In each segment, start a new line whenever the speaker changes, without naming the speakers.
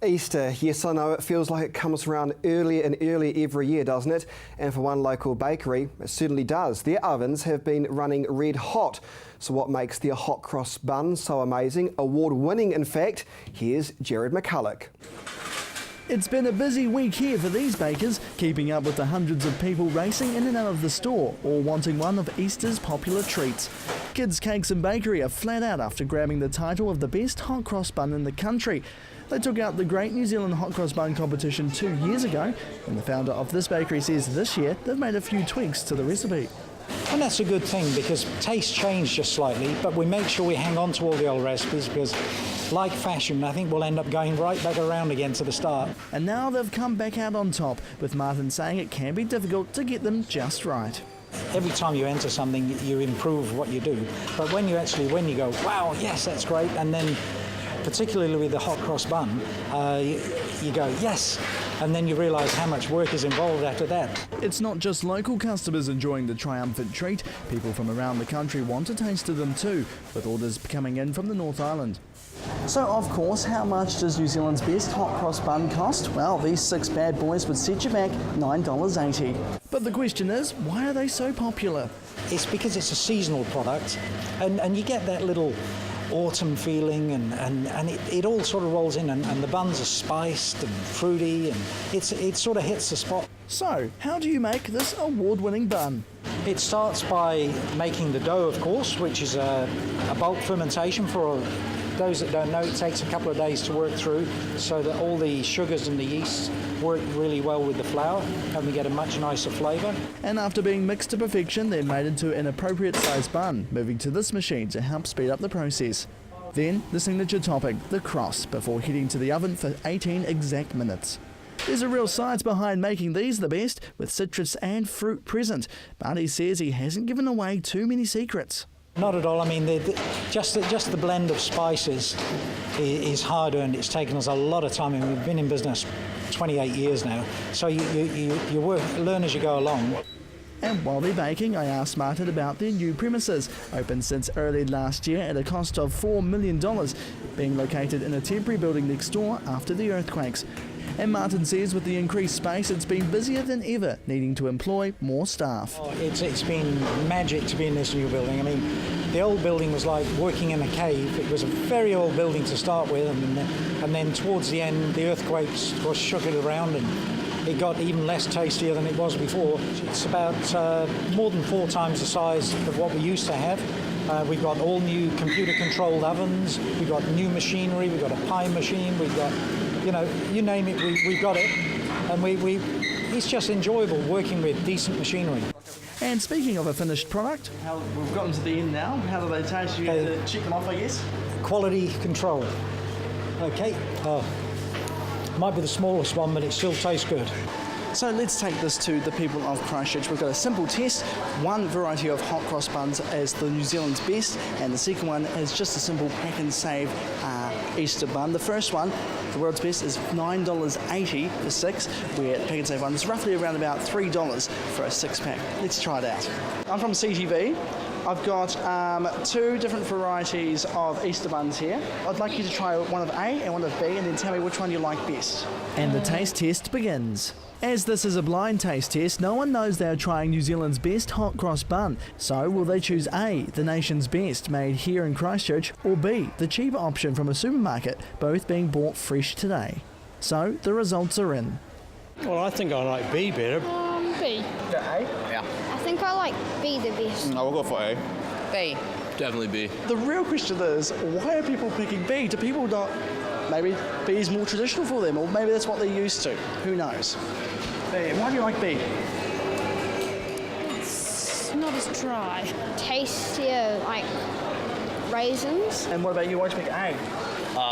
Easter, yes I know, it feels like it comes around earlier and earlier every year, doesn't it? And for one local bakery, it certainly does. Their ovens have been running red hot. So what makes their hot cross bun so amazing? Award-winning, in fact. Here's Jared McCulloch.
It's been a busy week here for these bakers, keeping up with the hundreds of people racing in and out of the store, all wanting one of Easter's popular treats. Kids Cakes and Bakery are flat out after grabbing the title of the best hot cross bun in the country. They took out the Great New Zealand Hot Cross Bun competition 2 years ago, and the founder of this bakery says this year they've made a few tweaks to the recipe.
And that's a good thing because tastes change just slightly, but we make sure we hang on to all the old recipes because, like fashion, I think we'll end up going right back around again to the start.
And now they've come back out on top, with Martin saying it can be difficult to get them just right.
Every time you enter something, you improve what you do. But when you go, wow, yes, that's great, and then particularly with the hot cross bun, you go, yes, and then you realise how much work is involved after that.
It's not just local customers enjoying the triumphant treat. People from around the country want a taste of them too, with orders coming in from the North Island. So, of course, how much does New Zealand's best hot cross bun cost? Well, these 6 bad boys would set you back $9.80. But the question is, why are they so popular?
It's because it's a seasonal product, and you get that little autumn feeling, and it all sort of rolls in, and the buns are spiced and fruity, and it sort of hits the spot.
So, how do you make this award-winning bun?
It starts by making the dough, of course, which is a bulk fermentation. For those that don't know, it takes a couple of days to work through so that all the sugars and the yeast work really well with the flour, and we get a much nicer flavour.
And after being mixed to perfection, they're made into an appropriate sized bun, moving to this machine to help speed up the process. Then the signature topping, the cross, before heading to the oven for 18 exact minutes. There's a real science behind making these the best, with citrus and fruit present, but he says he hasn't given away too many secrets.
Not at all. I mean, just the blend of spices is hard-earned. It's taken us a lot of time, and we've been in business 28 years now. So you learn as you go along.
And while they're baking, I asked Martin about their new premises, opened since early last year at a cost of $4 million, being located in a temporary building next door after the earthquakes. And Martin says with the increased space, it's been busier than ever, needing to employ more staff.
Oh, it's been magic to be in this new building. I mean, the old building was like working in a cave. It was a very old building to start with, and then towards the end, the earthquakes shook it around, and it got even less tastier than it was before. It's about more than 4 times the size of what we used to have. We've got all new computer-controlled ovens. We've got new machinery. We've got a pie machine. We've got, you name it, we've got it. And it's just enjoyable working with decent machinery.
And speaking of a finished product, we've gotten to the end now. How do they taste? You have to check them off, I guess.
Quality control. Okay. Might be the smallest one, but it still tastes good.
So let's take this to the people of Christchurch. We've got a simple test. One variety of hot cross buns as the New Zealand's best, and the second one is just a simple pack and save Easter bun. The first one, the world's best, is $9.80 for 6, where the pack and save one is roughly around about $3 for a 6-pack. Let's try it out. I'm from CTV. I've got 2 different varieties of Easter buns here. I'd like you to try one of A and one of B, and then tell me which one you like best. And the taste test begins. As this is a blind taste test, no one knows they are trying New Zealand's best hot cross bun. So will they choose A, the nation's best, made here in Christchurch, or B, the cheaper option from a supermarket, both being bought fresh today? So the results are in.
Well, I think I like B better.
B.
A?
Yeah. I think I like B the best.
I will go for A.
B.
Definitely B.
The real question is, why are people picking B? Do people not... Maybe B is more traditional for them, or maybe that's what they're used to. Who knows? B. Why do you like B?
It's not as dry. Tastier, like raisins.
And what about you? Why'd you pick A?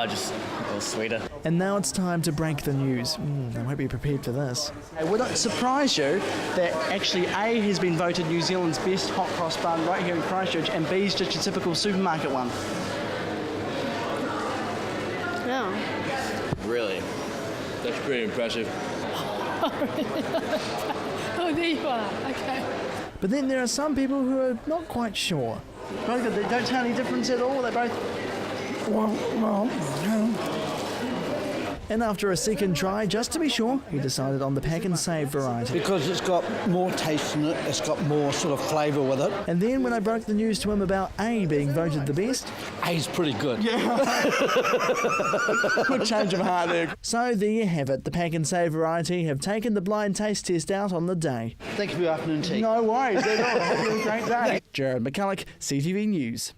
Just a little sweeter.
And now it's time to break the news. They won't be prepared for this. Would it surprise you that actually A has been voted New Zealand's best hot cross bun right here in Christchurch, and B is just your typical supermarket one?
No.
Really? That's pretty impressive.
Oh, there you are. Okay.
But then there are some people who are not quite sure. Both of them don't tell any difference at all. They both...
Well,
And after a second try, just to be sure, he decided on the pack and save variety.
Because it's got more taste in it, it's got more sort of flavour with it.
And then when I broke the news to him about A being voted the best,
A's pretty good.
good change of heart there. So there you have it. The pack and save variety have taken the blind taste test out on the day.
Thank you for your afternoon tea.
No worries at all. Have a great day. Jared McCulloch, CTV News.